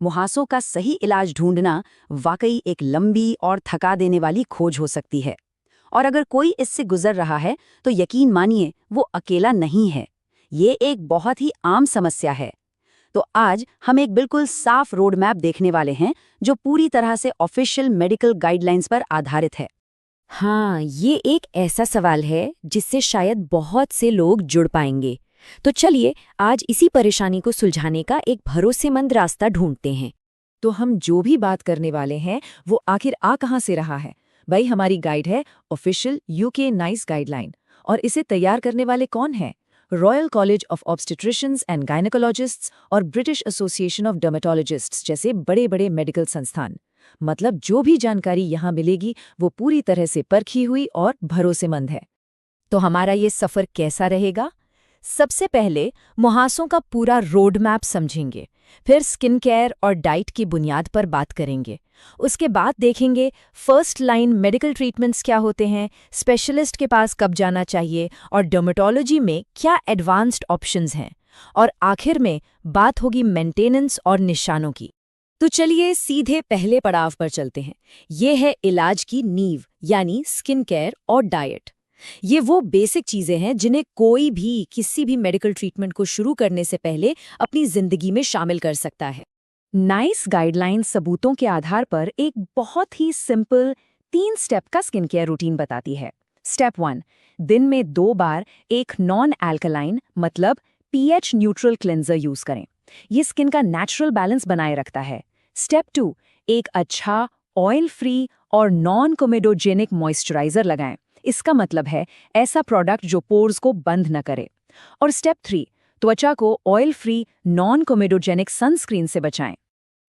मुहासों का सही इलाज ढूंढना वाकई एक लंबी और थका देने वाली खोज हो सकती है। और अगर कोई इससे गुजर रहा है तो यकीन मानिए वो अकेला नहीं है। ये एक बहुत ही आम समस्या है। तो आज हम एक बिल्कुल साफ रोड मैप देखने वाले हैं जो पूरी तरह से ऑफिशियल मेडिकल गाइडलाइंस पर आधारित है। हाँ, ये एक ऐसा सवाल है जिससे शायद बहुत से लोग जुड़ पाएंगे। तो चलिए आज इसी परेशानी को सुलझाने का एक भरोसेमंद रास्ता ढूंढते हैं। तो हम जो भी बात करने वाले हैं वो आखिर आ कहाँ से रहा है? भाई, हमारी गाइड है ऑफिशियल यूके नाइस गाइडलाइन। और इसे तैयार करने वाले कौन हैं? Royal college of obstetricians and gynaecologists और ब्रिटिश एसोसिएशन ऑफ डर्मेटोलॉजिस्ट्स जैसे बड़े बड़े मेडिकल संस्थान। मतलब जो भी जानकारी यहाँ मिलेगी वो पूरी तरह से परखी हुई और भरोसेमंद है। तो हमारा ये सफ़र कैसा रहेगा? सबसे पहले मुहासों का पूरा रोड मैप समझेंगे, फिर स्किन केयर और डाइट की बुनियाद पर बात करेंगे। उसके बाद देखेंगे फर्स्ट लाइन मेडिकल ट्रीटमेंट्स क्या होते हैं, स्पेशलिस्ट के पास कब जाना चाहिए और डर्मेटोलॉजी में क्या एडवांस्ड ऑप्शंस हैं। और आखिर में बात होगी मेंटेनेंस और निशानों की। तो चलिए सीधे पहले पड़ाव पर चलते हैं। ये है इलाज की नींव, यानी स्किन केयर और डाइट। ये वो बेसिक चीजें हैं जिन्हें कोई भी किसी भी मेडिकल ट्रीटमेंट को शुरू करने से पहले अपनी जिंदगी में शामिल कर सकता है। नाइस गाइडलाइन सबूतों के आधार पर एक बहुत ही सिंपल 3 स्टेप का स्किन केयर रूटीन बताती है। स्टेप 1, दिन में 2 बार एक नॉन एल्कलाइन मतलब पीएच न्यूट्रल क्लेंजर यूज करें। ये स्किन का नेचुरल बैलेंस बनाए रखता है। स्टेप 2, एक अच्छा ऑयल फ्री और नॉन कोमेडोजेनिक मॉइस्चराइजर लगाएं। इसका मतलब है ऐसा प्रोडक्ट जो पोर्स को बंद न करे। और स्टेप 3, त्वचा को oil free non comedogenic sunscreen से बचाएं।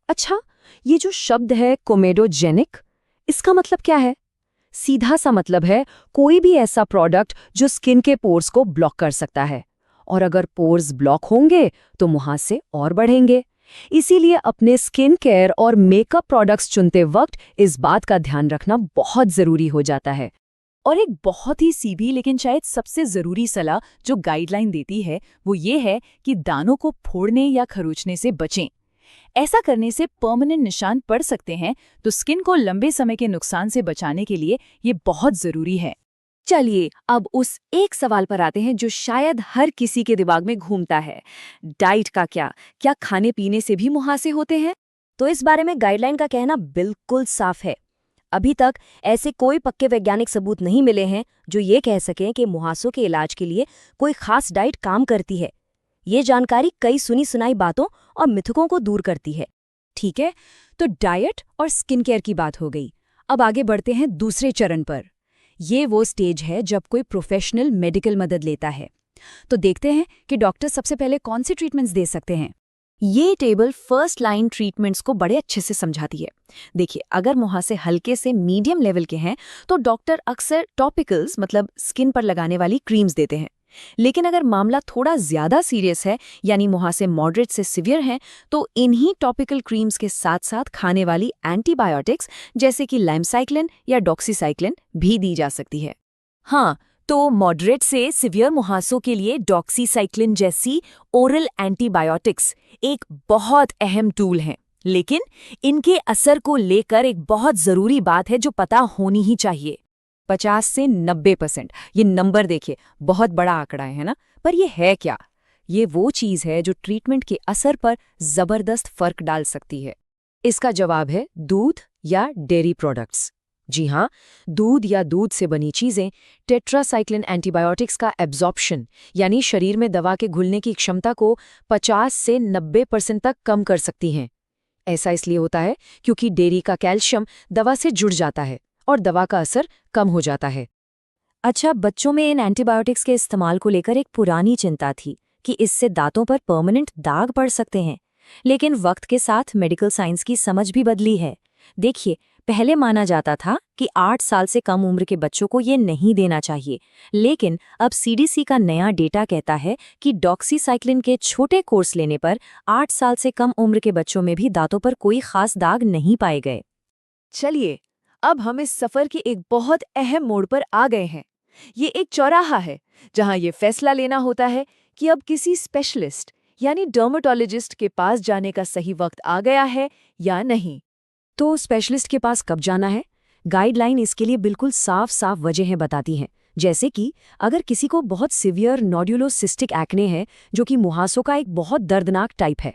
अच्छा, ये जो शब्द है कोमेडोजेनिक, इसका मतलब क्या है? सीधा सा मतलब है कोई भी ऐसा प्रोडक्ट जो स्किन के पोर्स को ब्लॉक कर सकता है। और अगर पोर्स ब्लॉक होंगे तो मुहासे और बढ़ेंगे। इसीलिए अपने स्किन केयर और मेकअप प्रोडक्ट्स चुनते वक्त इस बात का ध्यान रखना बहुत जरूरी हो जाता है। और एक बहुत ही सीधी लेकिन शायद सबसे जरूरी सलाह जो गाइडलाइन देती है वो ये है कि दानों को फोड़ने या खरोंचने से बचें। ऐसा करने से परमानेंट निशान पड़ सकते हैं, तो स्किन को लंबे समय के नुकसान से बचाने के लिए ये बहुत जरूरी है। चलिए अब उस एक सवाल पर आते हैं जो शायद हर किसी के दिमाग में घूमता है। डाइट का क्या खाने पीने से भी मुहासे होते हैं? तो इस बारे में गाइडलाइन का कहना बिल्कुल साफ है। अभी तक ऐसे कोई पक्के वैज्ञानिक सबूत नहीं मिले हैं जो ये कह सकें कि मुहासों के इलाज के लिए कोई खास डाइट काम करती है। ये जानकारी कई सुनी सुनाई बातों और मिथकों को दूर करती है। ठीक है, तो डाइट और स्किन केयर की बात हो गई। अब आगे बढ़ते हैं दूसरे चरण पर। ये वो स्टेज है जब कोई प्रोफेशनल मेडिकल मदद लेता है। तो देखते हैं कि डॉक्टर सबसे पहले कौन से ट्रीटमेंट्स दे सकते हैं। ये टेबल फर्स्ट लाइन ट्रीटमेंट्स को बड़े अच्छे से समझाती है। देखिए, अगर मुहासे हल्के से मीडियम लेवल के हैं तो डॉक्टर अक्सर टॉपिकल्स मतलब स्किन पर लगाने वाली क्रीम्स देते हैं। लेकिन अगर मामला थोड़ा ज्यादा सीरियस है, यानी मुहासे मॉडरेट से सिवियर हैं, तो इन्हीं टॉपिकल क्रीम्स के साथ साथ खाने वाली एंटीबायोटिक्स जैसे कि लाइमसाइक्लिन या डॉक्सीसाइक्लिन भी दी जा सकती है। हाँ, तो मॉडरेट से सिवियर मुहासों के लिए डॉक्सीसाइक्लिन जैसी ओरल एंटीबायोटिक्स एक बहुत अहम टूल हैं। लेकिन इनके असर को लेकर एक बहुत जरूरी बात है जो पता होनी ही चाहिए। 50 से 90%, ये नंबर देखिए, बहुत बड़ा आंकड़ा है ना? पर ये है क्या? ये वो चीज़ है जो ट्रीटमेंट के असर पर जबरदस्त फर्क डाल सकती है। इसका जवाब है दूध या डेयरी प्रोडक्ट्स। जी हाँ, दूध या दूध से बनी चीज़ें टेट्रासाइक्लिन एंटीबायोटिक्स का एब्जॉर्प्शन यानी शरीर में दवा के घुलने की क्षमता को 50 से 90% तक कम कर सकती हैं। ऐसा इसलिए होता है क्योंकि डेयरी का कैल्शियम दवा से जुड़ जाता है और दवा का असर कम हो जाता है। अच्छा, बच्चों में इन एंटीबायोटिक्स के इस्तेमाल को लेकर एक पुरानी चिंता थी कि इससे दांतों पर परमानेंट दाग पड़ सकते हैं। लेकिन वक्त के साथ मेडिकल साइंस की समझ भी बदली है। देखिए, पहले माना जाता था कि 8 साल से कम उम्र के बच्चों को ये नहीं देना चाहिए, लेकिन अब सीडीसी का नया डेटा कहता है कि डॉक्सीसाइक्लिन के छोटे कोर्स लेने पर 8 साल से कम उम्र के बच्चों में भी दांतों पर कोई खास दाग नहीं पाए गए। चलिए, अब हम इस सफर के एक बहुत अहम मोड़ पर आ गए हैं। ये एक चौराहा है जहां ये फैसला लेना होता है कि अब किसी स्पेशलिस्ट यानी डर्मेटोलॉजिस्ट के पास जाने का सही वक्त आ गया है या नहीं। तो स्पेशलिस्ट के पास कब जाना है? गाइडलाइन इसके लिए बिल्कुल साफ साफ वजहें बताती हैं। जैसे कि अगर किसी को बहुत सिवियर नोड्यूलोसिस्टिक एक्ने है, जो कि मुहासों का एक बहुत दर्दनाक टाइप है,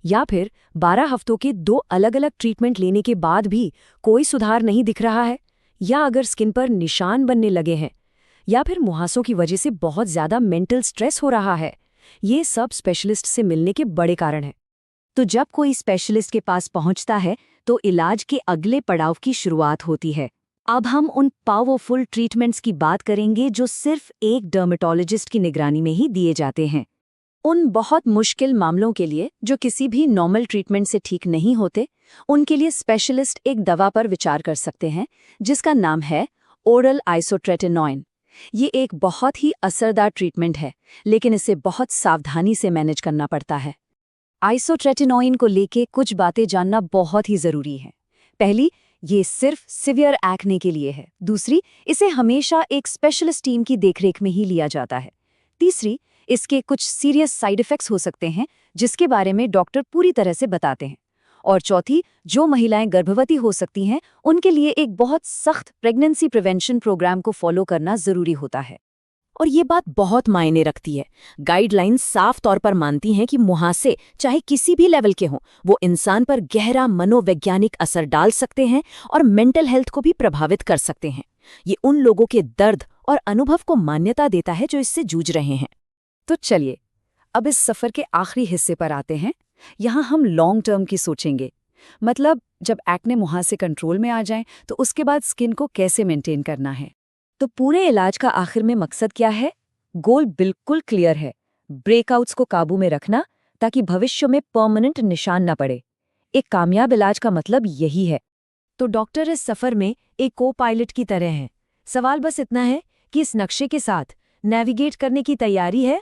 या फिर 12 हफ्तों के 2 अलग-अलग ट्रीटमेंट लेने के बाद भी कोई सुधार नहीं दिख रहा है, या अगर स्किन पर निशान बनने लगे हैं, या फिर मुहासों की वजह से बहुत ज़्यादा मेंटल स्ट्रेस हो रहा है, ये सब स्पेशलिस्ट से मिलने के बड़े कारण हैं। तो जब कोई स्पेशलिस्ट के पास पहुंचता है तो इलाज के अगले पड़ाव की शुरुआत होती है। अब हम उन पावरफुल ट्रीटमेंट्स की बात करेंगे जो सिर्फ एक डर्मेटोलॉजिस्ट की निगरानी में ही दिए जाते हैं। उन बहुत मुश्किल मामलों के लिए जो किसी भी नॉर्मल ट्रीटमेंट से ठीक नहीं होते, उनके लिए स्पेशलिस्ट एक दवा पर विचार कर सकते हैं जिसका नाम है ओरल आइसोट्रेटिनोइन। ये एक बहुत ही असरदार ट्रीटमेंट है, लेकिन इसे बहुत सावधानी से मैनेज करना पड़ता है। आइसोट्रेटिनोइन को लेके कुछ बातें जानना बहुत ही ज़रूरी है। पहली, ये सिर्फ सिवियर एक्ने के लिए है। दूसरी, इसे हमेशा एक स्पेशलिस्ट टीम की देखरेख में ही लिया जाता है। तीसरी, इसके कुछ सीरियस साइड इफ़ेक्ट्स हो सकते हैं जिसके बारे में डॉक्टर पूरी तरह से बताते हैं। और चौथी, जो महिलाएं गर्भवती हो सकती हैं उनके लिए एक बहुत सख्त प्रेगनेंसी प्रिवेंशन प्रोग्राम को फॉलो करना ज़रूरी होता है। और ये बात बहुत मायने रखती है। गाइडलाइंस साफ तौर पर मानती हैं कि मुहासे चाहे किसी भी लेवल के हों, वो इंसान पर गहरा मनोवैज्ञानिक असर डाल सकते हैं और मेंटल हेल्थ को भी प्रभावित कर सकते हैं। ये उन लोगों के दर्द और अनुभव को मान्यता देता है जो इससे जूझ रहे हैं। तो चलिए, अब इस सफ़र के आखिरी हिस्से पर आते हैं। यहाँ हम लॉन्ग टर्म की सोचेंगे। मतलब जब एक्ने मुहासे कंट्रोल में आ जाएं, तो उसके बाद स्किन को कैसे मेंटेन करना है। तो पूरे इलाज का आखिर में मकसद क्या है? गोल बिल्कुल क्लियर है, ब्रेकआउट्स को काबू में रखना ताकि भविष्य में परमानेंट निशान न पड़े। एक कामयाब इलाज का मतलब यही है। तो डॉक्टर इस सफ़र में एक को पायलट की तरह हैं। सवाल बस इतना है कि इस नक्शे के साथ नेविगेट करने की तैयारी है।